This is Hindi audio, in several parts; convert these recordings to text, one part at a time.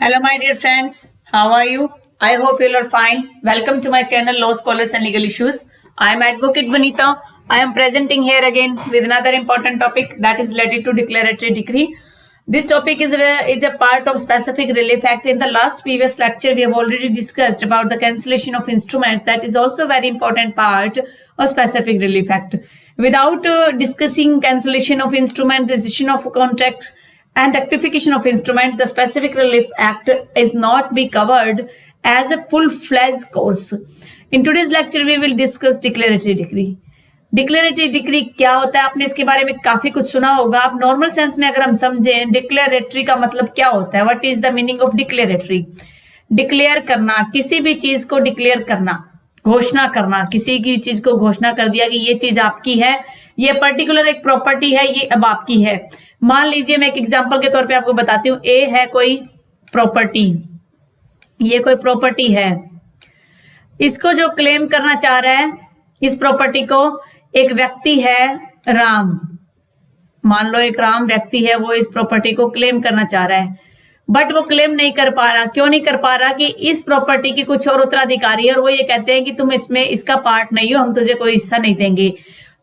Hello, my dear friends. How are you? I hope you are fine. Welcome to my channel, Law Scholars and Legal Issues. I am Advocate Vanita. I am presenting here again with another important topic that is related to declaratory decree. This topic is a part of Specific Relief Act. In the last previous lecture, we have already discussed about the cancellation of instruments. That is also a very important part of Specific Relief Act. Without discussing cancellation of instrument, rescission of contract, and rectification of instrument, the Specific Relief Act is not be covered as a full-fledged course. In today's lecture, we will discuss declaratory decree. Declaratory decree क्या होता है? आपने इसके बारे में काफी कुछ सुना होगा. आप नॉर्मल सेंस में अगर हम समझें डिक्लेरेटरी का मतलब क्या होता है, what is the meaning of declaratory? Declare करना, किसी भी चीज को डिक्लेयर करना, घोषणा करना. किसी की चीज को घोषणा कर दिया कि ये चीज आपकी है, ये पर्टिकुलर एक प्रॉपर्टी है, ये अब आपकी है. मान लीजिए मैं एक एग्जांपल के तौर पे आपको बताती हूँ. ए है कोई प्रॉपर्टी, ये कोई प्रॉपर्टी है. इसको जो क्लेम करना चाह रहा है, इस प्रॉपर्टी को, एक व्यक्ति है राम. मान लो एक राम व्यक्ति है, वो इस प्रॉपर्टी को क्लेम करना चाह रहा है, बट वो क्लेम नहीं कर पा रहा. क्यों नहीं कर पा रहा? कि इस प्रॉपर्टी की कुछ और उत्तराधिकारी है और वो ये कहते हैं कि तुम इसमें इसका पार्ट नहीं हो, हम तुझे कोई हिस्सा नहीं देंगे.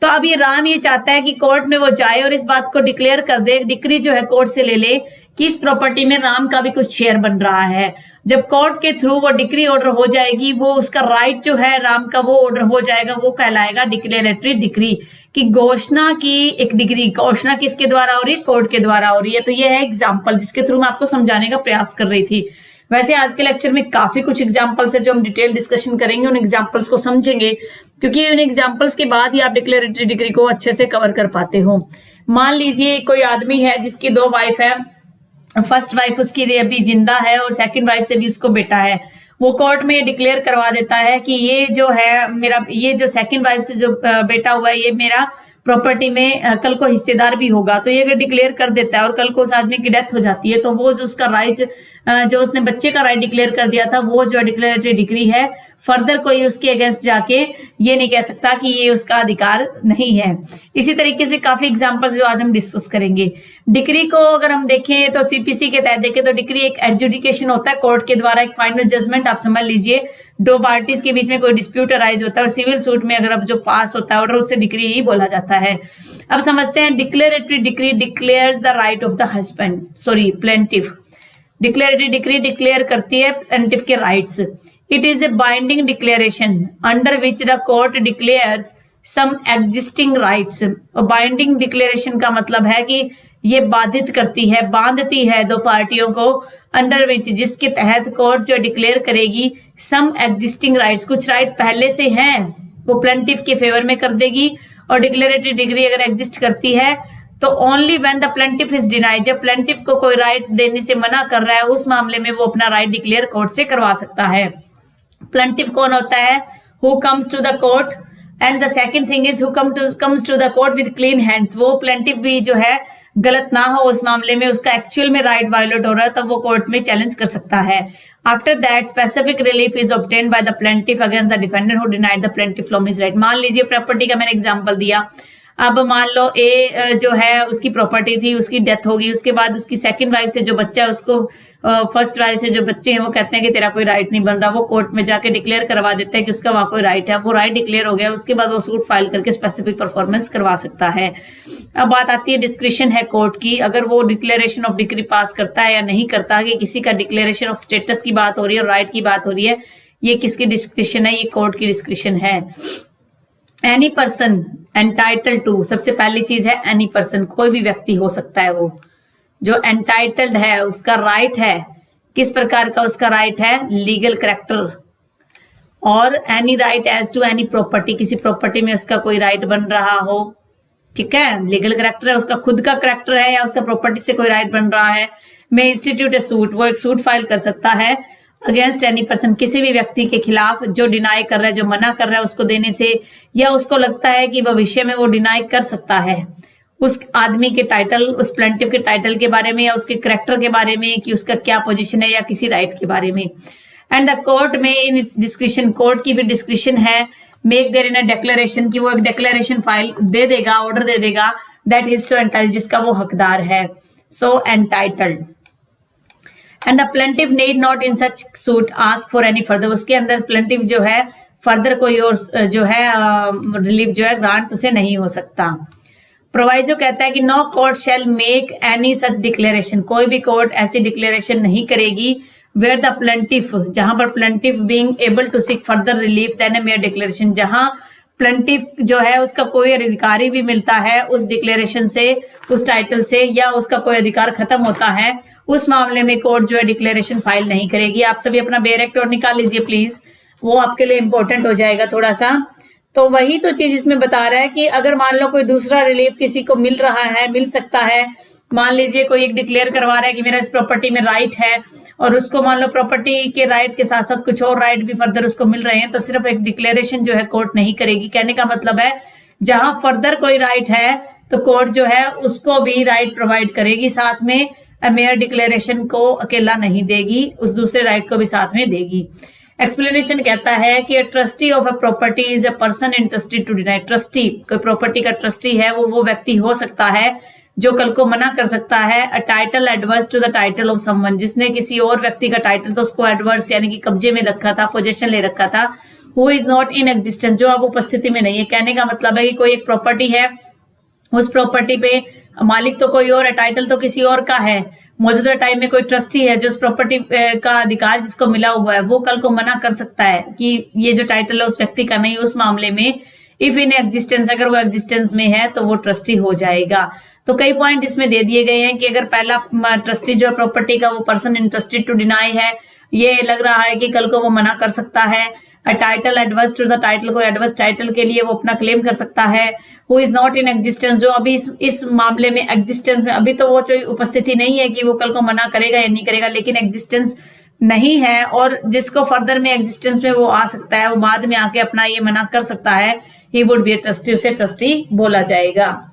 तो अब ये राम ये चाहता है कि कोर्ट में वो जाए और इस बात को डिक्लेयर कर दे, डिक्री जो है कोर्ट से ले ले कि इस प्रॉपर्टी में राम का भी कुछ शेयर बन रहा है. जब कोर्ट के थ्रू वो डिक्री ऑर्डर हो जाएगी, वो उसका राइट जो है राम का वो ऑर्डर हो जाएगा, वो कहलाएगा डिक्लेरेटरी डिक्री. कि घोषणा की एक डिग्री, घोषणा किसके द्वारा हो रही है? कोर्ट के द्वारा हो रही है. तो ये है एग्जाम्पल जिसके थ्रू मैं आपको समझाने का प्रयास कर रही थी. वैसे आज के लेक्चर में काफी कुछ एग्जाम्पल्स है जो हम डिटेल डिस्कशन करेंगे, उन एग्जाम्पल्स को समझेंगे, क्योंकि उन एग्जाम्पल्स के बाद ही आप डिक्लेरेटरी डिग्री को अच्छे से कवर कर पाते हो. मान लीजिए कोई आदमी है जिसकी दो वाइफ है. फर्स्ट वाइफ उसकी अभी जिंदा है और सेकंड वाइफ से भी उसको बेटा है. वो कोर्ट में डिक्लेयर करवा देता है कि ये जो है मेरा, ये जो सेकंड वाइफ से जो बेटा हुआ है, ये मेरा प्रॉपर्टी में कल को हिस्सेदार भी होगा. तो ये अगर डिक्लेयर कर देता है और कल को उस आदमी की डेथ हो जाती है, तो वो जो उसका राइट, जो उसने बच्चे का राइट डिक्लेयर कर दिया था, वो जो डिक्लेरेटरी डिग्री है, फर्दर कोई उसके अगेंस्ट जाके ये नहीं कह सकता कि ये उसका अधिकार नहीं है. इसी तरीके से काफी एग्जांपल्स जो आज हम डिस्कस करेंगे. डिग्री को अगर हम देखें तो सीपीसी के तहत देखें तो डिग्री एक एडजुडिकेशन होता है कोर्ट के द्वारा, एक फाइनल जजमेंट. आप समझ लीजिए दो पार्टीज के बीच में कोई डिस्प्यूट अराइज होता है और सिविल सूट में अगर अब जो पास होता है ऑर्डर, उससे डिग्री ही बोला जाता है. अब समझते हैं declaratory decree declares the right of the husband, sorry plaintiff. Declaratory decree declare करती है प्लेंटिफ के rights. It is a binding declaration under which the court declares some existing rights. Binding declaration का मतलब है कि ये बाधित करती है, बांधती है दो पार्टियों को, अंडर विच जिसके तहत कोर्ट जो डिक्लेयर करेगी सम एग्जिस्टिंग राइट्स, कुछ राइट पहले से हैं वो प्लेंटिफ के फेवर में कर देगी. और डिक्लेरेटरी डिग्री अगर एग्जिस्ट करती है तो only when the plaintiff is denied, जब प्लेंटिफ को कोई राइट देने से मना कर रहा है, उस मामले में वो अपना राइट डिक्लेयर कोर्ट से करवा सकता है. प्लेंटिफ कौन होता है? Who comes to the court. And the second thing is who comes to the court with clean hands. वो प्लेंटिफ भी जो है गलत ना हो उस मामले में, उसका एक्चुअल में राइट वायलेट हो रहा है, तब वो कोर्ट में चैलेंज कर सकता है. After that specific relief is obtained by the plaintiff against the defendant who denied the plaintiff from his right. मान लीजिए प्रॉपर्टी का मैंने एग्जांपल दिया. अब मान लो ए जो है उसकी प्रॉपर्टी थी, उसकी डेथ होगी, उसके बाद उसकी सेकंड वाइफ से जो बच्चा है उसको, फर्स्ट वाइफ से जो बच्चे हैं वो कहते हैं कि तेरा कोई राइट नहीं बन रहा. वो कोर्ट में जाके डिक्लेयर करवा देते हैं कि उसका वहां कोई राइट है. वो राइट डिक्लेयर हो गया, उसके बाद वो सूट फाइल करके स्पेसिफिक परफॉर्मेंस करवा सकता है. अब बात आती है डिस्क्रिशन है कोर्ट की, अगर वो डिक्लेरेशन ऑफ डिग्री पास करता है या नहीं करता, कि किसी का डिक्लेरेशन ऑफ स्टेटस की बात हो रही है और राइट की बात हो रही है, ये किसकी डिस्क्रिशन है? ये कोर्ट की डिस्क्रिशन है. एनी पर्सन एंटाइटल्ड टू, सबसे पहली चीज है एनी पर्सन, कोई भी व्यक्ति हो सकता है वो जो एंटाइटल्ड है, उसका राइट है. किस प्रकार का उसका राइट है? Legal character. और any right as to any property, किसी प्रॉपर्टी में उसका कोई राइट बन रहा हो. ठीक है, लीगल करेक्टर है, उसका खुद का करेक्टर है या उसका प्रॉपर्टी से कोई राइट बन रहा है. मे इंस्टीट्यूट ए सूट, वो एक सूट फाइल कर सकता है अगेंस्ट एनी पर्सन, किसी भी व्यक्ति के खिलाफ जो डिनाई कर रहा है, जो मना कर रहा है उसको देने से, या उसको लगता है कि भविष्य में वो डिनाई कर सकता है उस आदमी के टाइटल, उस प्लेंटिफ के टाइटल के बारे में या उसके करेक्टर के बारे में, कि उसका क्या पोजीशन है, या किसी राइट के बारे में. एंड द कोर्ट में इन इट्स डिस्क्रिशन, कोर्ट की भी डिस्क्रिशन है, make there in a declaration, की वो एक डिक्लेरेशन फाइल दे देगा, ऑर्डर दे देगा, दैट इज सो एंटाइटल्ड, जिसका वो हकदार है. So entitled. And the plaintiff need not in such suit ask for any further, उसके अंदर प्लेंटिव जो है फर्दर कोई और जो है रिलीफ जो है ग्रांट उसे नहीं हो सकता। प्रोवाइजो कहता है कि no court shall make any such declaration, कोई भी कोर्ट ऐसी डिक्लेरेशन नहीं करेगी वेयर द प्लेंटिफ, जहां पर plaintiff being able to seek further relief than a mere declaration, जहां प्लेंटिफ जो है उसका कोई अधिकारी भी मिलता है उस डिक्लेरेशन से, उस टाइटल से, या उसका कोई अधिकार खत्म होता है, उस मामले में कोर्ट जो है डिक्लेरेशन फाइल नहीं करेगी। आप सभी अपना बेयर एक्ट और निकाल लीजिए प्लीज, वो आपके लिए इंपॉर्टेंट हो जाएगा थोड़ा सा। तो वही तो चीज इसमें बता रहा है कि अगर मान लो कोई दूसरा रिलीफ किसी को मिल रहा है, मिल सकता है, मान लीजिए कोई एक डिक्लेयर करवा रहा है कि मेरा इस प्रॉपर्टी में राइट है, और उसको मान लो प्रॉपर्टी के राइट के साथ साथ कुछ और राइट भी फर्दर उसको मिल रहे हैं, तो सिर्फ एक डिक्लेरेशन जो है कोर्ट नहीं करेगी। कहने का मतलब है जहां फर्दर कोई राइट है तो कोर्ट जो है उसको भी राइट प्रोवाइड करेगी, साथ में मेयर डिक्लेरेशन को अकेला नहीं देगी, उस दूसरे राइट को भी साथ में देगी। एक्सप्लेनेशन कहता है कि trustee of a property is a person interested to deny, trustee कोई प्रॉपर्टी का ट्रस्टी है वो व्यक्ति हो सकता है जो कल को मना कर सकता है। A title adverse to the title of someone, जिसने किसी और व्यक्ति का टाइटल तो उसको एडवर्स यानी कि कब्जे में रखा था, पोजेशन ले रखा था, who is not in existence, जो अब उपस्थिति में नहीं है। कहने का मतलब है कि कोई एक प्रॉपर्टी है, उस प्रॉपर्टी पे मालिक तो कोई और है, टाइटल तो किसी और का है, मौजूदा टाइम में कोई ट्रस्टी है जो उस प्रॉपर्टी का अधिकार जिसको मिला हुआ है वो कल को मना कर सकता है कि ये जो टाइटल है उस व्यक्ति का नहीं। उस मामले में इफ इन एग्जिस्टेंस, अगर वो एग्जिस्टेंस में है तो वो ट्रस्टी हो जाएगा। तो कई पॉइंट इसमें दे दिए गए हैं कि अगर पहला ट्रस्टी जो है प्रॉपर्टी का वो पर्सन इंटरेस्टेड टू डिनाई है, ये लग रहा है कि कल को वो मना कर सकता है। Title adverse to the title, को एडवर्स टाइटल के लिए वो अपना क्लेम कर सकता है। Who is not in existence, जो अभी इस मामले में एग्जिस्टेंस में, अभी तो वो कोई उपस्थिति नहीं है कि वो कल को मना करेगा या नहीं करेगा, लेकिन एग्जिस्टेंस नहीं है और जिसको फर्दर में एग्जिस्टेंस में वो आ सकता है, वो बाद में आके अपना ये मना कर सकता है, he would be a trustee, उसे ट्रस्टी बोला जाएगा।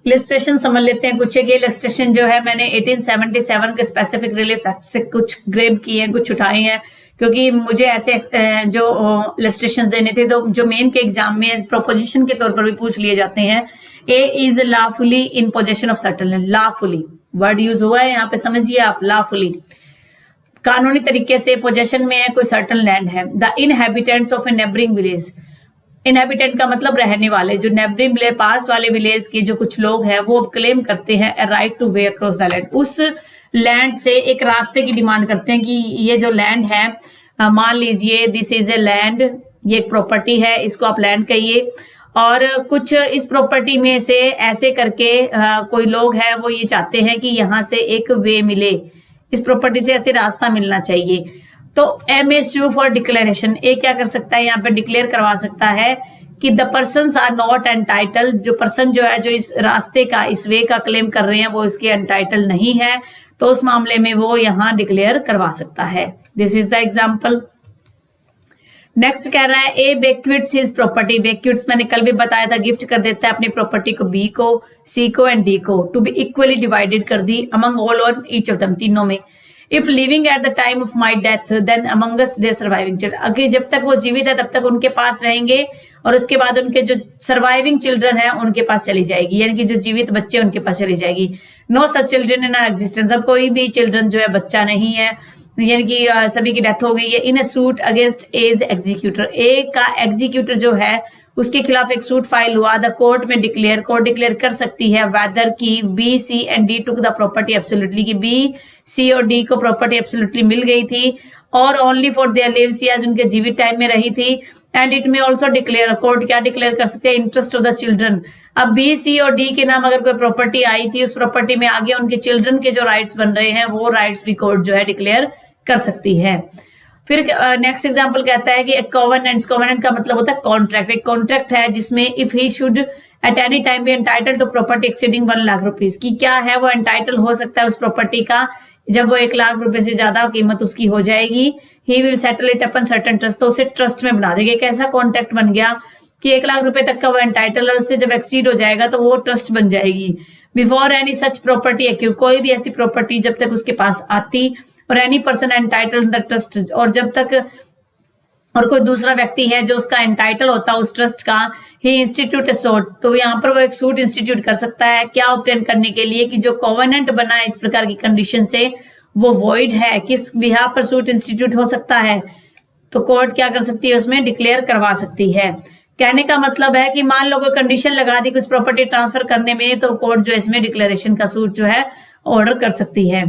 इलस्ट्रेशन समझ लेते हैं कुछ। के इलस्ट्रेशन जो है मैंने 1877 के स्पेसिफिक रिलीफ एक्ट से कुछ ग्रेब किए हैं, कुछ उठाए हैं, क्योंकि मुझे ऐसे जो इलस्ट्रेशन देने थे तो जो मेन के एग्जाम में प्रोपोजिशन के तौर पर भी पूछ लिए जाते हैं। A is lawfully in possession of certain land, lawfully word use हुआ है यहाँ पे, समझिए आप, लॉफुली कानूनी तरीके से पोजेशन में है कोई सर्टेन लैंड है। The inhabitants of A neighbouring village, inhabitant का मतलब रहने वाले, जो नेबरिंग पास वाले विलेज के जो कुछ लोग हैं वो क्लेम करते हैं a right to way across the land, उस लैंड से एक रास्ते की डिमांड करते हैं कि ये जो लैंड है, मान लीजिए दिस इज ए लैंड, ये एक प्रॉपर्टी है, इसको आप लैंड कहिए, और कुछ इस प्रॉपर्टी में से ऐसे करके कोई लोग हैं वो ये चाहते हैं कि यहाँ से एक वे मिले, इस प्रॉपर्टी से ऐसे रास्ता मिलना चाहिए। तो M A sue for declaration, A क्या कर सकता है यहाँ पे डिक्लेयर करवा सकता है कि the persons are not entitled, जो पर्सन जो है जो इस रास्ते का, इस वे का क्लेम कर रहे हैं वो इसके एंटाइटल नहीं है, तो उस मामले में वो यहाँ डिक्लेयर करवा सकता है। This is the example. Next कह रहा है ए बेक्विट्स हिज प्रॉपर्टी, बेक्विट्स मैंने कल भी बताया था, गिफ्ट कर देता है अपनी प्रॉपर्टी को बी को, सी को एंड डी को, टू बी इक्वली डिवाइडेड कर दी among all on each of them, तीनों में। If living at the time of my death then amongst their surviving children, अगर जब तक वो जीवित है तब तक उनके पास रहेंगे और उसके बाद उनके जो सर्वाइविंग चिल्ड्रन है उनके पास चली जाएगी, यानी कि जो जीवित बच्चे उनके पास चली जाएगी। No such children in existence, अब कोई भी चिल्ड्रन जो है बच्चा नहीं है, यानी कि सभी की डेथ हो गई है। In a suit against as executor, A का एग्जीक्यूटर जो है उसके खिलाफ एक सूट फाइल हुआ, द कोर्ट में डिक्लेयर, कोर्ट डिक्लेयर कर सकती है वेदर की B C and D took the property absolutely, कि बी सी और डी को प्रॉपर्टी एब्सोल्युटली मिल गई थी और ओनली फॉर देयर लिव्स, या उनके जीवित टाइम में रही थी। एंड इट में ऑल्सो डिक्लेयर, कोर्ट क्या डिक्लेयर कर सकते हैं, इंटरेस्ट ऑफ द चिल्ड्रन। अब बी सी और डी के नाम अगर कोई प्रॉपर्टी आई थी, उस प्रॉपर्टी में आगे उनके चिल्ड्रन के जो राइट्स बन रहे हैं वो राइट्स भी कोर्ट जो है डिक्लेयर कर सकती है। फिर नेक्स्ट एग्जांपल कहता है कि कोवेनेंट्स, कोवेनेंट का मतलब होता है कॉन्ट्रैक्ट, एक कॉन्ट्रैक्ट है जिसमें if he should at any time be entitle to property exceeding 1 lakh rupees, की क्या है वो एंटाइटल हो सकता है उस प्रॉपर्टी का जब वो 1 लाख रुपए से ज्यादा कीमत उसकी हो जाएगी। He will settle it upon certain trust, तो उसे ट्रस्ट में बना देगा। एक ऐसा कॉन्ट्रैक्ट बन गया कि 1 लाख रुपए तक का वो एंटाइटल है, उससे जब एक्सीड हो जाएगा तो वो ट्रस्ट बन जाएगी। Before any such property accrue, कोई भी ऐसी प्रॉपर्टी जब तक उसके पास आती, और any person entitle the trust, और जब तक और कोई दूसरा व्यक्ति है जो उसका एंटाइटल होता है उस ट्रस्ट का, ही इंस्टीट्यूट ए सूट, तो यहाँ पर वो एक सूट इंस्टीट्यूट कर सकता है क्या ऑब्टेन करने के लिए कि जो कोवेनेंट बना है इस प्रकार की कंडीशन से वो वॉइड है। किस बिहाफ पर सूट इंस्टीट्यूट हो सकता है, तो कोर्ट क्या कर सकती है, उसमें डिक्लेयर करवा सकती है। कहने का मतलब है कि मान लो कोई कंडीशन लगा दी कुछ प्रॉपर्टी ट्रांसफर करने में, तो कोर्ट जो इसमें डिक्लेरेशन का सूट जो है ऑर्डर कर सकती है।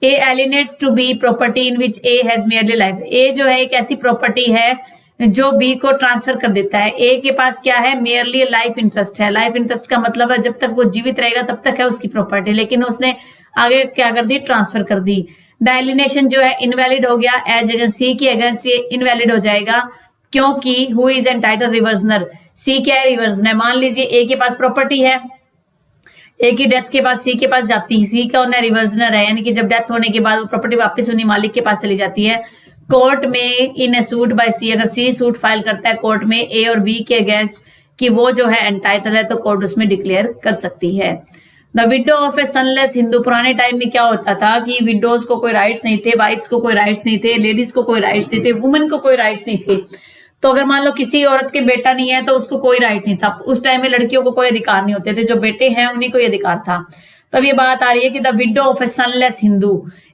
A alienates to B property in which A has merely life, A जो है एक ऐसी प्रॉपर्टी है जो बी को ट्रांसफर कर देता है। ए के पास क्या है, मेयरली लाइफ इंटरेस्ट है। लाइफ इंटरेस्ट का मतलब है जब तक वो जीवित रहेगा तब तक है उसकी प्रॉपर्टी, लेकिन उसने आगे क्या कर दी, ट्रांसफर कर दी। द एलिनेशन जो है इनवैलिड हो गया, एज अगेंस्ट सी के अगेंस्ट ये इनवैलिड हो जाएगा क्योंकि हु इज एंटाइटल रिवर्जनर, सी क्या है, रिवर्जनर। मान लीजिए ए के पास प्रॉपर्टी है, ए की डेथ के बाद सी के पास जाती है, सी का ओनर रिवर्जनर है, यानी कि जब डेथ होने के बाद वो प्रॉपर्टी वापस उन्हीं मालिक के पास चली जाती है। कोर्ट में इन ए सूट बाय सी, अगर सी सूट फाइल करता है कोर्ट में ए और बी के अगेंस्ट कि वो जो है एंटाइटल है, तो कोर्ट उसमें डिक्लेयर कर सकती है। The widow of A sunless Hindu, पुराने टाइम में क्या होता था कि विडोज को कोई राइट्स नहीं थे, वाइफ्स को कोई राइट्स नहीं थे, लेडीज को कोई राइट्स नहीं थे, वुमेन को कोई राइट्स नहीं थे। तो अगर मान लो किसी औरत के बेटा नहीं है तो उसको कोई राइट नहीं था। उस टाइम में लड़कियों को कोई अधिकार नहीं होते थे, जो बेटे हैं उन्हीं को अधिकार था। तो अब ये बात आ रही है कि the widow of A sunless Hindu,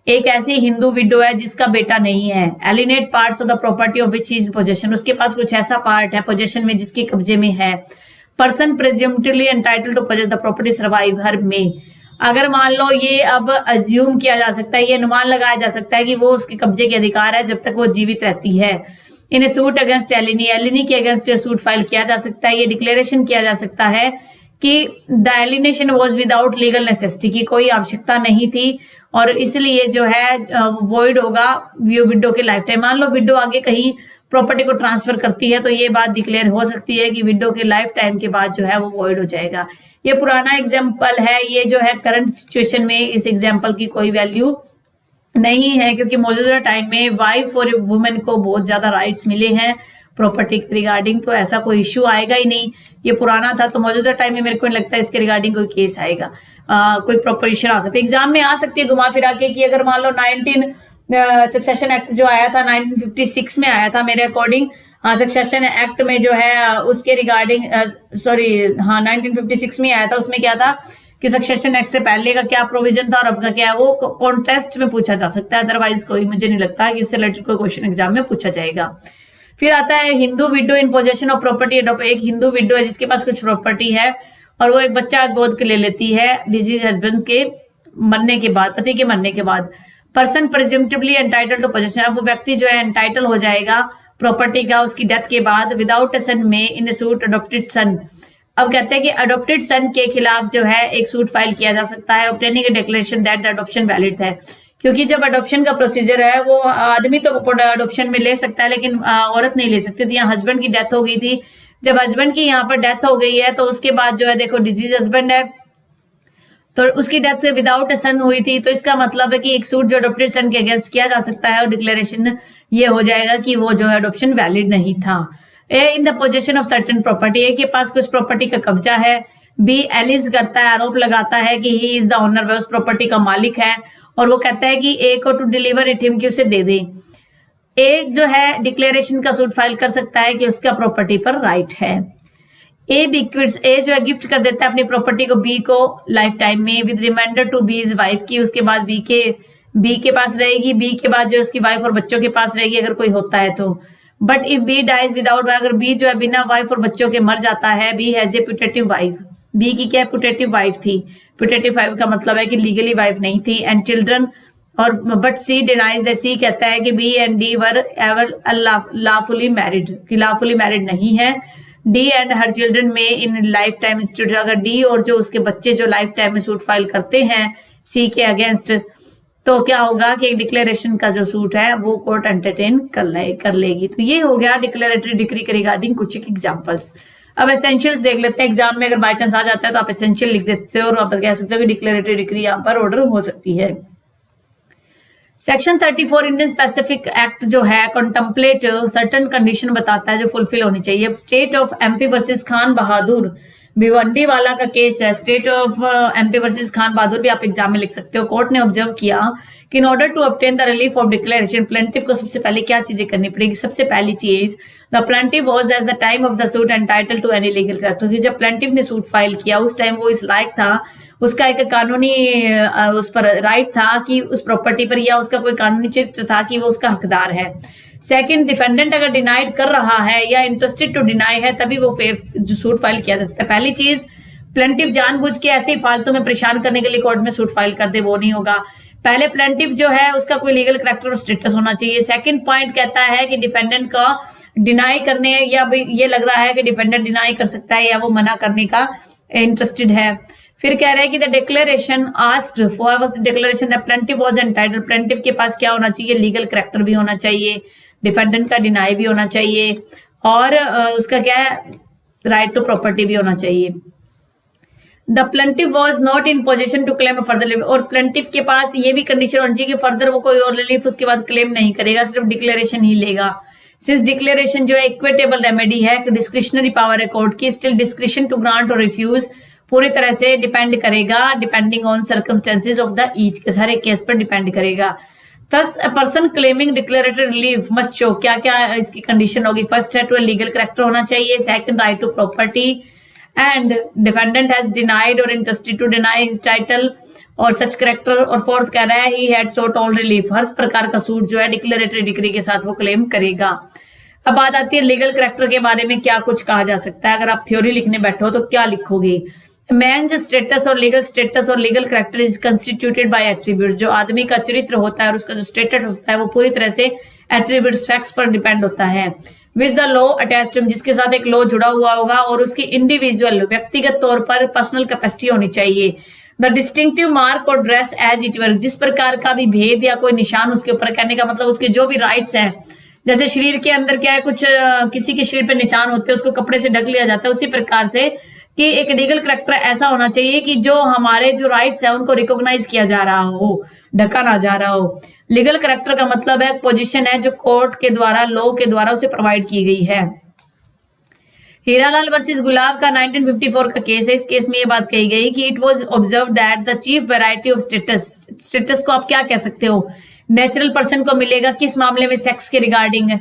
एक ऐसी हिंदू विडो है जिसका बेटा नहीं है। एलिनेट parts of the property of which is possession, उसके पास कुछ ऐसा पार्ट है पोजेशन में जिसके कब्जे में है। Person presumptively entitled to possess the property survive her में, अगर मान लो ये अब अज्यूम किया जा सकता है, ये अनुमान लगाया जा सकता है कि वो उसके कब्जे के अधिकार है जब तक वो जीवित रहती है। इन ए सूट अगेंस्ट एलिनी, एलिनी के अगेंस्ट जो सूट फाइल किया जा सकता है, ये डिक्लेरेशन किया जा सकता है कि the alienation was without legal necessity, की कोई आवश्यकता नहीं थी और इसलिए जो है वॉइड होगा विडो के लाइफ टाइम। मान लो विडो आगे कहीं प्रॉपर्टी को ट्रांसफर करती है तो ये बात डिक्लेयर हो सकती है कि विडो के लाइफ टाइम के बाद जो है वो वॉइड हो जाएगा। ये पुराना एग्जाम्पल है, ये जो है करंट सिचुएशन में इस एग्जाम्पल की कोई वैल्यू नहीं है क्योंकि मौजूदा टाइम में वाइफ और वुमेन को बहुत ज्यादा राइट्स मिले हैं प्रॉपर्टी के रिगार्डिंग, तो ऐसा कोई इश्यू आएगा ही नहीं। ये पुराना था तो मौजूदा टाइम में मेरे को नहीं लगता है इसके रिगार्डिंग कोई केस आएगा, कोई प्रोपोजिशन आ सकती है। एग्जाम में आ सकती है घुमा फिरा के कि अगर मान लो 19 सक्सेशन एक्ट जो आया था 1956 में आया था मेरे अकॉर्डिंग, सक्सेशन एक्ट में जो है उसके रिगार्डिंग 1956 में आया था, उसमें क्या था कि सक्सेशन एक्ट से पहले का क्या प्रोविजन था और अब का क्या है, वो कॉन्टेस्ट में पूछा जा सकता है, अदरवाइज कोई मुझे नहीं लगता कि इससे रिलेटेड कोई क्वेश्चन एग्जाम में पूछा जाएगा। फिर आता है Hindu window in possession of property. एक हिंदू विडो है जिसके पास कुछ प्रॉपर्टी है और वो एक बच्चा गोद के ले लेती है डिजीज हस्बैंड के मरने के बाद, पति के मरने के बाद। Person presumptively entitled to possession, अब वो व्यक्ति जो है एंटाइटल हो जाएगा प्रॉपर्टी का उसकी डेथ के बाद विदाउट अ सन में इन सूट अडॉप्टेड सन। अब कहते हैं कि अडॉप्टेड सन के खिलाफ जो है एक सूट फाइल किया जा सकता है obtaining a declaration that the adoption valid है, क्योंकि जब अडॉप्शन का प्रोसीजर है वो आदमी तो अडॉप्शन में ले सकता है लेकिन औरत नहीं ले सकती थी। यहाँ हस्बैंड की डेथ हो गई थी, जब हस्बैंड की यहाँ पर डेथ हो गई है तो उसके बाद जो है देखो डिजीज हस्बैंड है तो उसकी डेथ से विदाउट सन हुई थी, तो इसका मतलब है कि एक सूट जो अडॉप्टेड सन के अगेंस्ट किया जा सकता है और डिक्लेरेशन ये हो जाएगा कि वो जो है अडॉप्शन वैलिड नहीं था। A in the possession of certain property, A के पास कुछ प्रॉपर्टी का कब्जा है। बी एलिज करता है, आरोप लगाता है कि ही इज द ओनर, वह उस प्रॉपर्टी का मालिक है और वो कहता है कि ए को टू डिलीवर इट हिम, कि उसे दे दे। ए जो है डिक्लेरेशन का सूट फाइल कर सकता है कि उसका प्रॉपर्टी पर राइट है। ए बिक्विट्स, ए जो है गिफ्ट कर देता है अपनी प्रॉपर्टी को बी को लाइफ टाइम में with reminder to B is wife, की उसके बाद बी के पास रहेगी, बी के बाद जो उसकी वाइफ और बच्चों के पास रहेगी अगर कोई होता है तो। But if B dies without wife, अगर बी जो है बिना वाइफ और बच्चों के मर जाता है, B has a putative wife, B की क्या पुटेटिव वाइफ थी, पुटेटिव वाइफ का मतलब है कि लीगली वाइफ नहीं थी, एंड चिल्ड्रन और but C denies that, C कहता है कि B and D were ever lawfully married, कि लॉफुली मैरिड नहीं है। डी एंड हर चिल्ड्रन में इन लाइफ टाइम इंस्टीट्यूट, अगर डी और जो उसके बच्चे जो लाइफ टाइम में सूट फाइल करते हैं सी के अगेंस्ट, तो क्या होगा कि एक डिक्लेरेशन का जो सूट है वो कोर्ट एंटरटेन कर लेगी। तो ये हो गया डिक्लेरेटरी डिक्री के रिगार्डिंग कुछ एग्जांपल्स। अब एसेंशियल्स देख लेते हैं, एग्जाम में अगर बाय चांस आ जाता है तो आप एसेंशियल लिख देते हो और आप कह सकते हो कि डिक्लेरेटरी डिक्री यहाँ पर ऑर्डर हो सकती है। सेक्शन 34 इंडियन स्पेसिफिक एक्ट जो है कॉन्टेम्पलेट सर्टन कंडीशन बताता है जो फुलफिल होनी चाहिए। अब state of MP versus Khan Bahadur Bhiwandiwala का केस है, state of MP versus Khan Bahadur, भी आप एग्जाम में लिख सकते हो। कोर्ट ने ऑब्जर्व किया कि in order to obtain the relief of declaration plaintiff को सबसे पहले क्या चीजें करनी पड़ेगी। सबसे पहली चीज, the plaintiff was at the time of the suit entitled to any legal character, कि जब प्लेंटिफ ने सूट फाइल किया उस टाइम वो इस लायक था, उसका एक कानूनी उस पर राइट था कि उस प्रॉपर्टी पर, या उसका कोई कानूनी चित्र था कि वो उसका हकदार है। सेकंड, डिफेंडेंट अगर डिनाइड कर रहा है या इंटरेस्टेड टू डिनाई है तभी वो जो सूट फाइल किया जा सकता है। पहली चीज, प्लेंटिफ जानबूझ के ऐसे ही फालतू में परेशान करने के लिए कोर्ट में सूट फाइल कर दे, वो नहीं होगा। पहले प्लेंटिफ जो है उसका कोई लीगल कैरेक्टर और स्टेटस होना चाहिए। सेकंड पॉइंट कहता है कि डिफेंडेंट का डिनाई करने, या ये लग रहा है कि डिफेंडेंट डिनाई कर सकता है या वो मना करने का इंटरेस्टेड है। फिर कह रहे हैं कि the declaration asked for was declaration the plaintiff was entitled, plaintiff के पास क्या होना चाहिए, लीगल कैरेक्टर भी होना चाहिए, डिफेंडेंट का डिनाई भी होना चाहिए, और उसका क्या है, राइट टू प्रॉपर्टी भी होना चाहिए। The plaintiff was not in position to claim further relief, और प्लेंटिफ के पास ये भी कंडीशन होनी चाहिए कि फर्दर वो कोई और रिलीफ उसके बाद क्लेम नहीं करेगा, सिर्फ डिक्लेरेशन ही लेगा। सिंस डिक्लेरेशन जो है इक्विटेबल रेमेडी है, डिस्क्रिशनरी पावर है कोर्ट की, स्टिल डिस्क्रिशन टू ग्रांट और रिफ्यूज पूरी तरह से डिपेंड करेगा, depending on circumstances of the each case, हर एक केस पर डिपेंड करेगा। Thus, a person claiming declaratory relief must show, क्या क्या इसकी कंडीशन होगी। फर्स्ट है, टू लीगल कैरेक्टर होना चाहिए, second right to property, and defendant has denied और interested to deny his title और सच कैरेक्टर, और फोर्थ कह रहा है he had sought all relief, हर प्रकार का सूट जो है डिक्लेरेटरी डिग्री के साथ वो क्लेम करेगा। अब बात आती है लीगल कैरेक्टर के बारे में क्या कुछ कहा जा सकता है। अगर आप थ्योरी लिखने बैठो तो क्या लिखोगे। मैन्स स्टेटस और legal character is constituted by attribute, जो आदमी का चरित्र होता है और उसका जो स्टेटस होता है वो पूरी तरह से एट्रीब्यूट्स फैक्ट्स पर डिपेंड होता है। With the law attached to, जिसके साथ एक लॉ जुड़ा हुआ होगा, और उसकी इंडिविजुअल व्यक्तिगत तौर पर पर्सनल कैपेसिटी होनी चाहिए। द डिस्टिंक्टिव मार्क और ड्रेस एज इट वर, जिस प्रकार का भी भेद या कोई निशान उसके ऊपर, कहने का मतलब उसके जो भी राइट्स हैं, जैसे शरीर के अंदर क्या है, कुछ किसी के शरीर पे निशान होते हैं उसको कपड़े से ढक लिया जाता है, उसी प्रकार से कि एक लीगल कैरेक्टर ऐसा होना चाहिए कि जो हमारे जो राइट्स है उनको रिकॉग्नाइज किया जा रहा हो, ढका ना जा रहा हो। लीगल कैरेक्टर का मतलब है पोजीशन है जो कोर्ट के द्वारा, लॉ के द्वारा उसे प्रोवाइड की गई है। हीरालाल वर्सेस गुलाब का 1954 का केस है। इस केस में ये बात कही गई कि it was observe that the chief variety of status को आप क्या कह सकते हो, नेचुरल पर्सन को मिलेगा किस मामले में, सेक्स के रिगार्डिंग।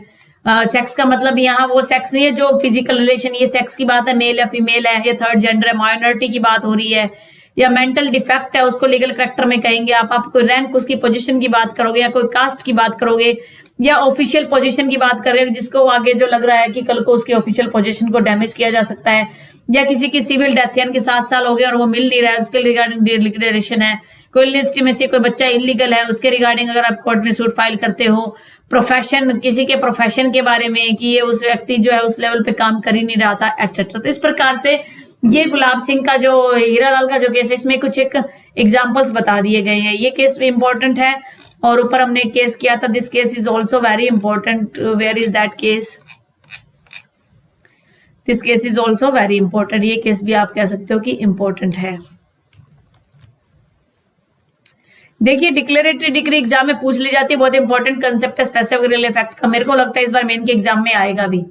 सेक्स का मतलब यहाँ वो सेक्स नहीं है जो फिजिकल रिलेशन, ये सेक्स की बात है, मेल या फीमेल है, ये थर्ड जेंडर है, माइनॉरिटी की बात हो रही है, या मेंटल डिफेक्ट है उसको लीगल कैरेक्टर में कहेंगे आप कोई रैंक उसकी पोजीशन की बात करोगे, या कोई कास्ट की बात करोगे, या ऑफिशियल पोजीशन की बात करोगे जिसको आगे जो लग रहा है कि कल को उसके ऑफिशियल पोजीशन को डैमेज किया जा सकता है, या किसी की सिविल डेथ यानी कि 7 साल हो गए और वो मिल नहीं रहा है उसके रिगार्डिंग डिक्लेरेशन है। कोई लिस्ट में से कोई बच्चा इलीगल है उसके रिगार्डिंग अगर आप कोर्ट में सूट फाइल करते हो। प्रोफेशन, किसी के प्रोफेशन के बारे में कि ये उस व्यक्ति जो है उस लेवल पे काम कर ही नहीं रहा था, एटसेट्रा। तो इस प्रकार से ये गुलाब सिंह का जो हीरालाल का जो केस है इसमें कुछ एक एग्जांपल्स बता दिए गए हैं। ये केस भी इंपॉर्टेंट है और ऊपर हमने एक केस किया था, this case is also very important. Where is that case? This case is also very important. ये केस भी आप कह सकते हो कि इंपॉर्टेंट है। देखिए डिक्लेरेटरी डिग्री एग्जाम में पूछ ली जाती है, बहुत इंपॉर्टेंट कंसेप्ट है स्पेसिफिक रियल इफेक्ट का। मेरे को लगता है इस बार मेन के एग्जाम में आएगा भी।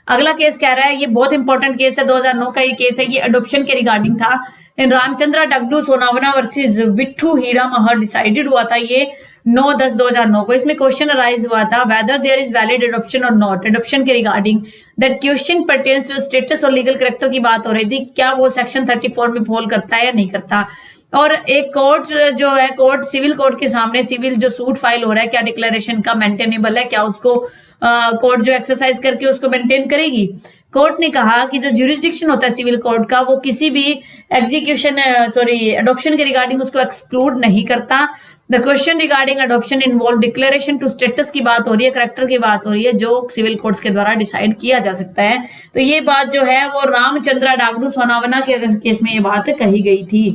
अगला केस कह रहा है, ये बहुत इंपॉर्टेंट केस है, 2009 का ये केस है, ये अडॉप्शन के रिगार्डिंग था। इन रामचंद्रा डगडू सोनावना वर्सेस विट्ठू हीरा महर डिसाइडेड हुआ था ये 9/10/2009 को। इसमें क्वेश्चन अराइज हुआ था whether there is valid adoption और नॉट। एडॉप्शन के regarding that question pertains to status और लीगल कैरेक्टर की बात हो रही थी, क्या वो सेक्शन 34 में फॉल करता है या नहीं करता। और एक कोर्ट जो है, कोर्ट सिविल कोर्ट के सामने सिविल जो सूट फाइल हो रहा है, क्या डिक्लेरेशन का मेंटेनेबल है, क्या उसको कोर्ट जो एक्सरसाइज करके उसको मेंटेन करेगी। कोर्ट ने कहा कि जो ज्यूरिसडिक्शन होता है सिविल कोर्ट का वो किसी भी एडॉप्शन के रिगार्डिंग उसको एक्सक्लूड नहीं करता। The question regarding adoption involve declaration to status की बात हो रही है, कैरेक्टर की बात हो रही है, जो सिविल कोर्ट्स के द्वारा डिसाइड किया जा सकता है। तो ये बात जो है वो रामचंद्रा डगडू सोनावना के केस में ये बात कही गई थी।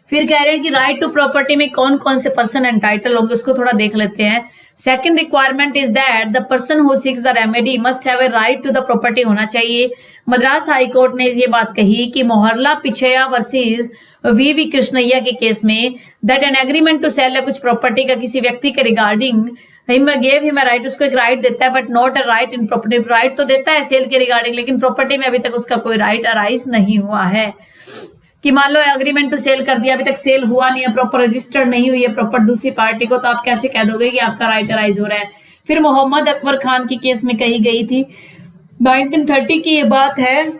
फिर कह रहे हैं कि राइट टू प्रॉपर्टी में कौन कौन से पर्सन एंटाइटल होंगे, उसको थोड़ा देख लेते हैं। Second requirement is that the person who seeks the remedy must have a right to the property होना चाहिए। मद्रास हाई कोर्ट ने ये बात कही कि मोहरला पिछया वर्सेस वी कृष्णैया के केस में that an agreement to sale कुछ प्रॉपर्टी का किसी व्यक्ति के रिगार्डिंग गेव हिम राइट, उसको एक राइट देता है but not a right in property. Right तो देता है सेल के रिगार्डिंग, लेकिन प्रॉपर्टी में अभी तक उसका कोई राइट अराइज नहीं हुआ है। कि मान लो एग्रीमेंट टू सेल कर दिया, अभी तक सेल हुआ नहीं है, प्रॉपर रजिस्टर्ड नहीं हुई है प्रॉपर दूसरी पार्टी को, तो आप कैसे कह दोगे कि आपका राइट अराइज हो रहा है। फिर मोहम्मद अकबर खान की केस में कही गई थी 1930 की ये बात है,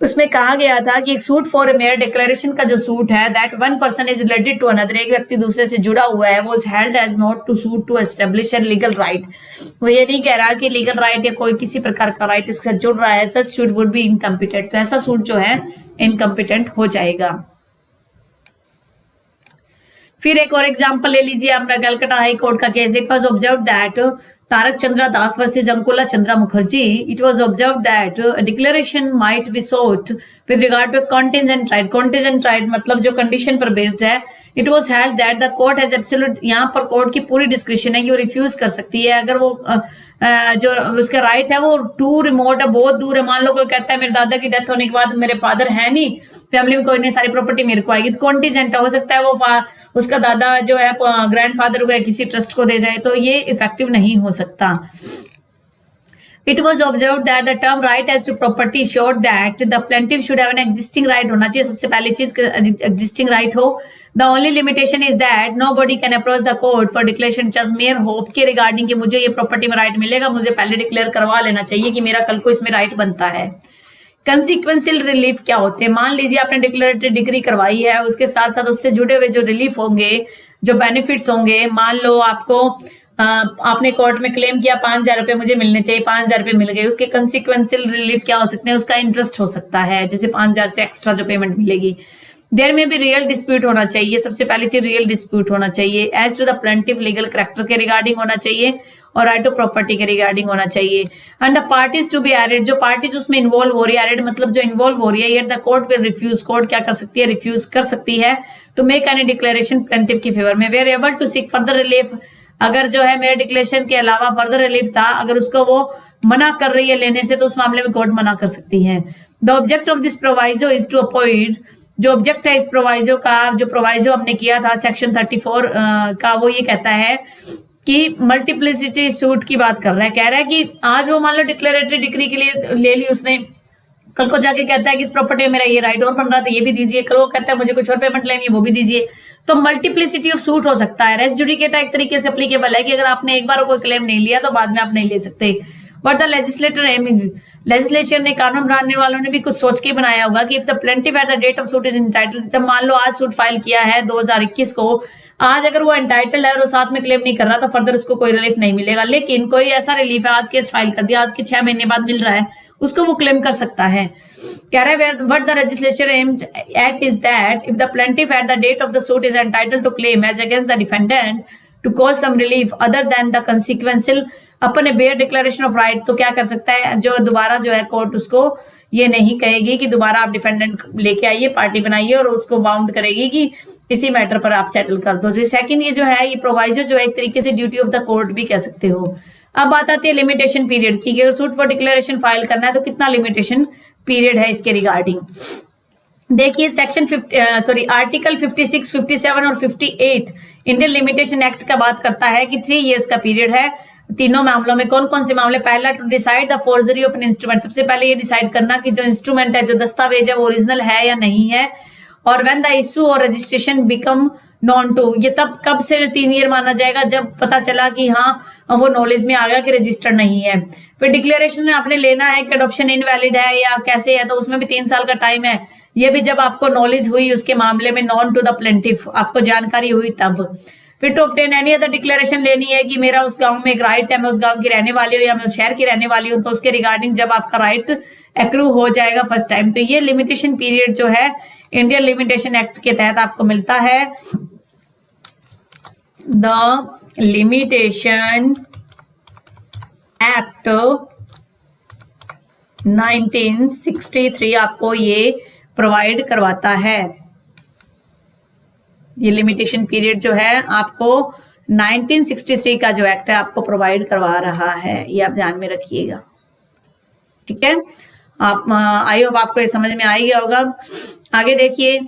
उसमें कहा गया था कि एक सूट फॉर मेयर डिक्लेरेशन का जो सूट है that one person is related to another, एक व्यक्ति दूसरे से जुड़ा हुआ है, वो is held as not to suit to establish an legal right. वो ये नहीं कह रहा कि लीगल राइट या कोई किसी प्रकार का राइट इसके साथ जुड़ रहा है, सच सूट वुड बी इनकम्पिटेंट, तो ऐसा सूट जो है इनकम्पिटेंट हो जाएगा। फिर एक और एग्जांपल ले लीजिए अपना कलकत्ता हाई कोर्ट का case. It was observe that Tarak Chandra Das versus Ankula Chandra Mukherjee, it was observe that declaration might be sought with regard to contingent right. Contingent right मतलब जो कंडीशन पर बेस्ड है। It was held that the court has absolute, यहाँ पर कोर्ट की पूरी डिस्क्रिप्शन है, ये रिफ्यूज कर सकती है अगर वो जो उसका राइट है वो टू रिमोट है, बहुत दूर है। मान लो कोई कहता है मेरे दादा की डेथ होने के बाद मेरे फादर है नहीं, फैमिली में कोई नहीं, सारी प्रॉपर्टी मेरे को आएगी, तो कॉन्टीजेंट हो सकता है वो उसका दादा जो है ग्रैंडफादर को किसी ट्रस्ट को दे जाए, तो ये इफेक्टिव नहीं हो सकता। It was observed that the term right as to property showed that the plaintiff should have an existing right होना चाहिए, सबसे पहली चीज existing right हो। The only limitation is that nobody can approach the court for declaration just mere hope के regarding कि मुझे ये प्रॉपर्टी में राइट मिलेगा, मुझे पहले डिक्लेयर करवा लेना चाहिए कि मेरा कल को इसमें राइट बनता है। कंसिक्वेंशियल रिलीफ क्या होते हैं? मान लीजिए आपने डिक्लेरेटरी डिग्री करवाई है, उसके साथ साथ उससे जुड़े हुए जो रिलीफ होंगे, जो बेनिफिट्स होंगे, मान लो आपको आपने कोर्ट में क्लेम किया 5,000 रुपए मुझे मिलने चाहिए, 5,000 रुपए मिल गए, उसके कंसिक्वेंशियल रिलीफ क्या हो सकते हैं? उसका इंटरेस्ट हो सकता है, जैसे 5,000 से एक्स्ट्रा जो पेमेंट मिलेगी। देयर में भी रियल डिस्प्यूट होना चाहिए, सबसे पहली चीज रियल डिस्प्यूट होना चाहिए। As to the plaintiff legal character के रिगार्डिंग होना चाहिए और राइट टू प्रॉपर्टी के रिगार्डिंग होना चाहिए। And the parties to be added, जो पार्टीज उसमें इन्वॉल्व हो रही है, एडेड मतलब जो इन्वॉल्व हो रही है, the court will refuse, court क्या कर सकती है? रिफ्यूज कर सकती है to make any declaration plaintiff की फेवर में। Where able to seek further relief, अगर जो है मेरे डिक्लेरेशन के अलावा फर्दर रिलीफ था, अगर उसको वो मना कर रही है लेने से, तो उस मामले में कोर्ट मना कर सकती है। The object of this proviso is to appoint, जो ऑब्जेक्ट है इस प्रोवाइजो का, जो प्रोवाइजो हमने किया था सेक्शन 34 का, वो ये कहता है कि मल्टीप्लिसिटी सूट की बात कर रहा है। कह रहा है कि आज वो मान लो डिक्लेरेटरी डिग्री के लिए ले ली उसने, कल को जाके कहता है कि इस प्रॉपर्टी में मेरा ये राइट और बन रहा था, ये भी दीजिए, कल वो कहता है मुझे कुछ और पेमेंट लेनी है, वो भी दीजिए, तो मल्टीप्लिसिटी ऑफ सूट हो सकता है। रेस जुडिकेटा एक तरीके से एप्लीकेबल है कि अगर आपने एक बार कोई क्लेम नहीं लिया तो बाद में आप नहीं ले सकते। But the legislator aim is, legislature ने, कानून बनाने वालों ने भी कुछ सोच के बनाया होगा कि if the plaintiff at the date of suit is entitled, जब मान लो आज सूट फाइल किया है 2021 को, आज अगर वो एंटाइटल्ड है और साथ में क्लेम नहीं कर रहा तो फर्दर उसको कोई रिलीफ नहीं मिलेगा। लेकिन कोई ऐसा रिलीफ है, आज केस फाइल कर दिया, आज के 6 महीने बाद मिल रहा है, उसको वो क्लेम कर सकता है। कह रहा है what the legislature aimed at is that if the plaintiff at the date of the suit is entitled to claim as against the defendant to cause some relief other than the consequential अपने बेयर डिक्लेरेशन ऑफ राइट, तो क्या कर सकता है? जो दोबारा जो है कोर्ट उसको ये नहीं कहेगी कि दोबारा आप डिफेंडेंट लेके आइए, पार्टी बनाइए और उसको बाउंड करेगी कि इसी मैटर पर आप सेटल कर दो। जो सेकंड ये जो है, ये प्रोवाइजो जो है एक तरीके से ड्यूटी ऑफ द कोर्ट भी कह सकते हो। अब बात आती है लिमिटेशन पीरियड की, अगर सूट फॉर डिक्लेरेशन फाइल करना है तो कितना लिमिटेशन पीरियड है इसके रिगार्डिंग। देखिए सेक्शन आर्टिकल 56, 57 और 58 इंडियन लिमिटेशन एक्ट का बात करता है कि 3 इयर्स का पीरियड है तीनों मामलों में। कौन कौन से मामले? पहला, to decide the forgery of an instrument, सबसे पहले ये डिसाइड करना कि जो इंस्ट्रूमेंट है, जो दस्तावेज है, वो ओरिजिनल है या नहीं है। और व्हेन द इशू और रजिस्ट्रेशन बिकम नॉन टू, ये तब कब से 3 ईयर माना जाएगा? जब पता चला कि हाँ वो नॉलेज में आ गया कि रजिस्टर्ड नहीं है। फिर डिक्लेरेशन में आपने लेना है कि अडॉप्शन इनवैलिड है या कैसे है, तो उसमें भी 3 साल का टाइम है। ये भी जब आपको नॉलेज हुई उसके मामले में, नॉन टू द प्लेंटिफ, आपको जानकारी हुई तब। फिर to obtain any other declaration लेनी है कि मेरा उस गांव में एक राइट है, मैं उस गांव की रहने वाली हूँ या मैं उस शहर की रहने वाली हूँ, तो उसके रिगार्डिंग जब आपका राइट एक्रू हो जाएगा फर्स्ट टाइम। तो ये लिमिटेशन पीरियड जो है इंडियन लिमिटेशन एक्ट के तहत आपको मिलता है। द लिमिटेशन एक्ट 1963 आपको ये प्रोवाइड करवाता है। ये लिमिटेशन पीरियड जो है आपको 1963 का जो एक्ट है आपको प्रोवाइड करवा रहा है, ये आप ध्यान में रखिएगा। ठीक है, आप आई होप आपको ये समझ में आ गया होगा। आगे देखिए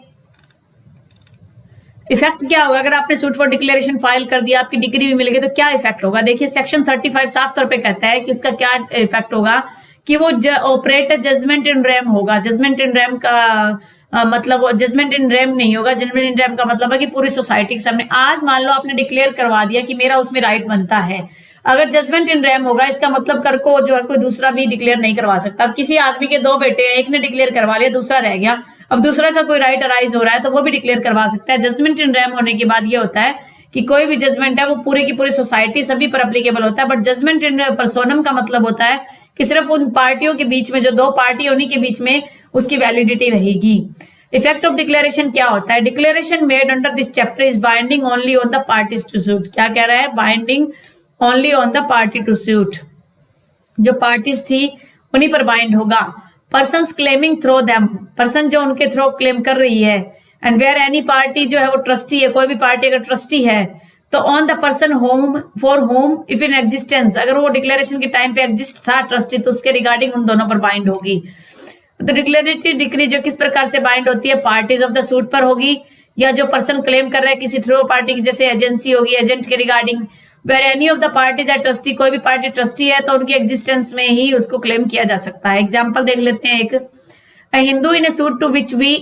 इफेक्ट क्या होगा अगर आपने सूट फॉर डिक्लेरेशन फाइल कर दिया, आपकी डिग्री भी मिल गई, तो क्या इफेक्ट होगा। देखिए सेक्शन 35 साफ तौर पे कहता है कि उसका क्या इफेक्ट होगा कि वो ऑपरेट जजमेंट इन रेम होगा। जजमेंट इन रेम का मतलब जजमेंट इन रेम नहीं होगा। जजमेंट इन रेम का मतलब है कि पूरी सोसाइटी के सामने आज मान लो आपने डिक्लेयर करवा दिया कि मेरा उसमें राइट बनता है, अगर जजमेंट इन रेम होगा इसका मतलब कर को जो है कोई दूसरा भी डिक्लेयर नहीं करवा सकता। अब किसी आदमी के दो बेटे हैं, एक ने डिक्लेयर करवा लिया, दूसरा रह गया, अब दूसरा का कोई राइट अराइज हो रहा है तो वो भी डिक्लेयर करवा सकता है। जजमेंट इन रेम होने के बाद ये होता है कि कोई भी जजमेंट है वो पूरी की पूरी सोसाइटी सभी पर अप्लीकेबल होता है। बट जजमेंट इन पर्सोनम का मतलब होता है कि सिर्फ उन पार्टियों के बीच में, जो दो पार्टी होने के बीच में उसकी वैलिडिटी रहेगी। इफेक्ट ऑफ डिक्लेरेशन क्या होता है। Declaration made under this chapter is binding only on the parties to suit. क्या कह रहा है, binding only on the party to suit, जो पार्टीज थी उन्हीं पर बाइंड होगा। Persons claiming through them, person जो उनके थ्रो क्लेम कर रही है। एंड वेयर एनी पार्टी जो है वो ट्रस्टी है, कोई भी पार्टी अगर ट्रस्टी है तो on the person home for home if in existence, अगर वो डिक्लेरेशन के टाइम पे एग्जिस्ट था ट्रस्टी तो उसके रिगार्डिंग उन दोनों पर बाइंड होगी। तो डिक्लेरेटरी डिक्री जो किस प्रकार से बाइंड होती है, पार्टीज ऑफ द सूट पर होगी, या जो पर्सन क्लेम कर रहा है किसी थ्रो पार्टी की जैसे एजेंसी होगी, एजेंट के regarding. Where any of the parties are trustee, कोई भी पार्टी ट्रस्टी है तो उनकी एग्जिस्टेंस में ही उसको क्लेम किया जा सकता है। एग्जाम्पल देख लेते हैं एक, Hindu in a suit to which we,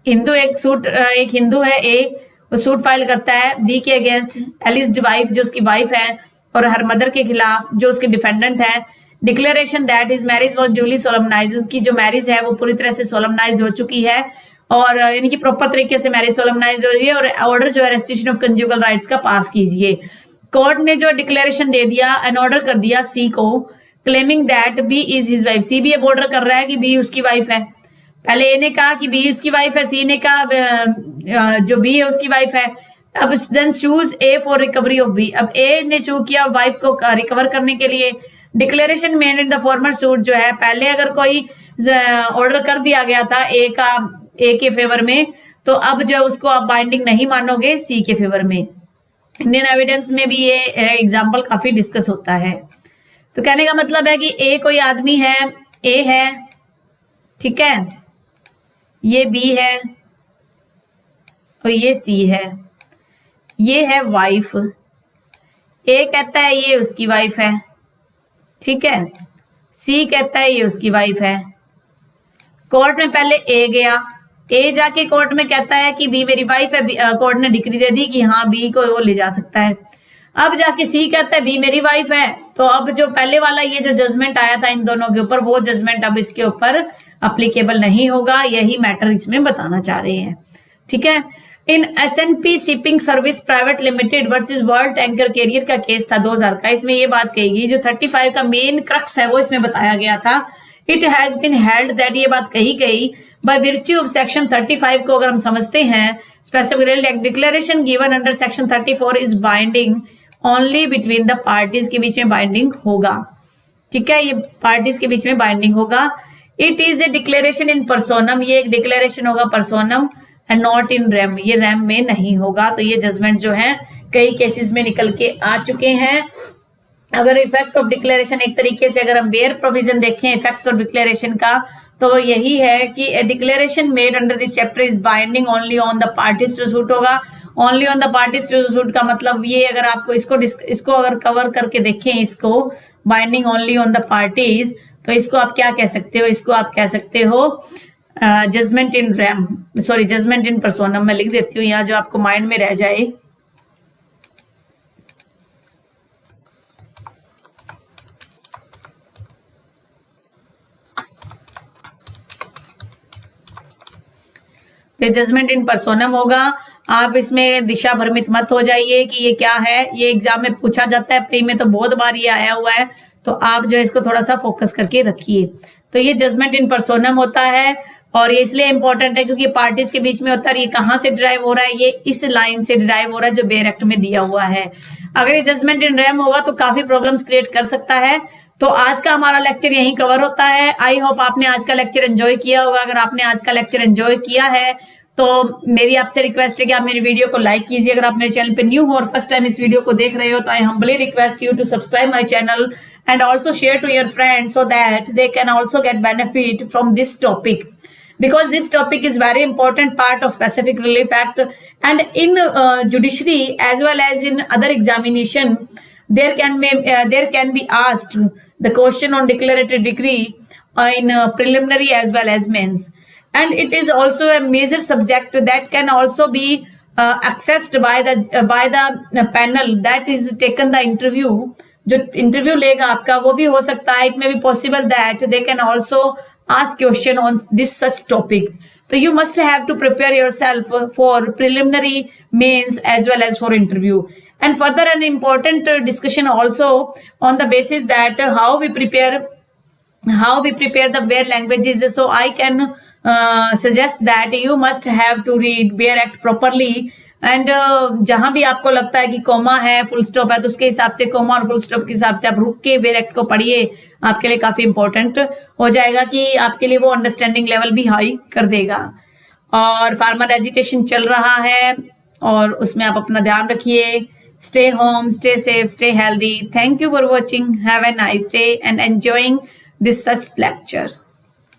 Hindu एक हिंदू है ए, वो सूट फाइल करता है बी के अगेंस्ट एलिस्ड वाइफ जो उसकी वाइफ है, और हर मदर के खिलाफ जो उसके डिफेंडेंट है। Declaration that his marriage was duly solemnised, उसकी जो मैरिज है वो पूरी तरह से सोलमनाइज्ड हो चुकी है, और यानी कि प्रॉपर तरीके से मैरिज सोलमनाइज्ड हो रही है, और ऑर्डर जो है रेस्ट्रिक्शन ऑफ कंजुगल राइट्स का पास कीजिए। कोर्ट ने जो डिक्लेरेशन दे दिया, एन ऑर्डर कर दिया सी को, claiming that B is his wife, C भी अब ऑर्डर कर रहा है कि बी उसकी वाइफ है। पहले ए ने कहा कि बी उसकी वाइफ है, सी ने कहा जो बी है उसकी वाइफ है। अब then choose A for recovery of B, अब ए ने चूज किया वाइफ को रिकवर करने के लिए। Declaration made in the former suit जो है, पहले अगर कोई ऑर्डर कर दिया गया था ए का, ए के फेवर में, तो अब जो उसको आप बाइंडिंग नहीं मानोगे सी के फेवर में। इंडियन एविडेंस में भी ये एग्जाम्पल काफी डिस्कस होता है। तो कहने का मतलब है कि ए कोई आदमी है, ए है, ठीक है, ये बी है और ये सी है, ये है वाइफ। ए कहता है ये उसकी वाइफ है, ठीक है, सी कहता है ये उसकी वाइफ है। कोर्ट में पहले ए गया, ए जाके कोर्ट में कहता है कि बी मेरी वाइफ है, कोर्ट ने डिक्री दे दी कि हाँ बी को वो ले जा सकता है। अब जाके सी कहता है बी मेरी वाइफ है, तो अब जो पहले वाला ये जो जजमेंट आया था इन दोनों के ऊपर, वो जजमेंट अब इसके ऊपर अप्लीकेबल नहीं होगा। यही मैटर इसमें बताना चाह रहे हैं, ठीक है। In SNP shipping service private limited versus world tanker carrier का केस था 2000 का, इसमें ये बात कही गई, जो 35 का मेन क्रक्स है वो इसमें बताया गया था। It has been held that, ये बात कही गई बाय विर्च्यू ऑफ सेक्शन 35 को अगर हम समझते हैं, specific declaration given under section 34 is binding only between the parties, के बीच में बाइंडिंग होगा, ठीक है, ये पार्टीज के बीच में बाइंडिंग होगा। इट इज ए डिक्लेरेशन इन पर्सोनम, ये एक डिक्लेरेशन होगा पर्सोनम, एंड नॉट इन रैम, ये रैम में नहीं होगा। तो ये जजमेंट जो है कई केसेस में निकल के आ चुके हैं। अगर इफेक्ट ऑफ डिक्लेरेशन एक तरीके से अगर हम बेयर प्रोविजन देखें इफेक्ट्स ऑफ डिक्लेरेशन का, तो वो यही है कि a declaration made under this chapter is binding only on the parties to suit होगा। Only on the parties to suit का मतलब ये, अगर आपको इसको अगर कवर करके देखें, इसको binding only on the parties, तो इसको आप क्या कह सकते हो, इसको आप कह सकते हो जजमेंट इन रैम, सॉरी जजमेंट इन पर्सोनम, मैं लिख देती हूँ यहाँ जो आपको माइंड में रह जाए। जजमेंट इन पर्सोनम होगा। आप इसमें दिशा भ्रमित मत हो जाइए कि ये क्या है, ये एग्जाम में पूछा जाता है, प्री में तो बहुत बार ये आया हुआ है, तो आप जो इसको थोड़ा सा फोकस करके रखिए। तो ये जजमेंट इन पर्सोनम होता है, और ये इसलिए इंपॉर्टेंट है क्योंकि पार्टीज के बीच में होता है। ये कहाँ से डिराइव हो रहा है, ये इस लाइन से डिराइव हो रहा है जो बेयर एक्ट में दिया हुआ है। अगर ये जजमेंट इन रैम होगा तो काफी प्रॉब्लम्स क्रिएट कर सकता है। तो आज का हमारा लेक्चर यहीं कवर होता है। आई होप आपने आज का लेक्चर एंजॉय किया होगा। अगर आपने आज का लेक्चर एंजॉय किया है तो मेरी आपसे रिक्वेस्ट है कि आप मेरी वीडियो को लाइक कीजिए अगर आप मेरे चैनल पे न्यू हो और फर्स्ट टाइम इस वीडियो को देख रहे हो तो I humbly request you to subscribe my channel and also share to your friends so that they can also get benefit from this topic, because this topic is very important part of specific relief act, and in judiciary as well as in other examination there can be asked the question on declaratory degree in preliminary as well as mains, and it is also a major subject that can also be accessed by the panel that is taken the interview. जो इंटरव्यू लेगा आपका वो भी हो सकता है, it may be possible that they can also ask question on this such topic. So you must have to prepare yourself for preliminary, mains as well as for interview. And further an important discussion also on the basis that how we prepare the bare languages. So I can suggest that you must have to read Bare Act properly. And जहां भी आपको लगता है कि कोमा है, फुल स्टॉप है, तो उसके हिसाब से कोमा और फुल स्टॉप के हिसाब से आप रुक के बेयर एक्ट को पढ़िए, आपके लिए काफी इंपॉर्टेंट हो जाएगा कि आपके लिए वो अंडरस्टैंडिंग लेवल भी हाई कर देगा. और फार्मर एजुकेशन चल रहा है और उसमें आप अपना ध्यान रखिए. Stay home, stay safe, stay healthy. Thank you for watching. Have a nice day and enjoying this such lecture.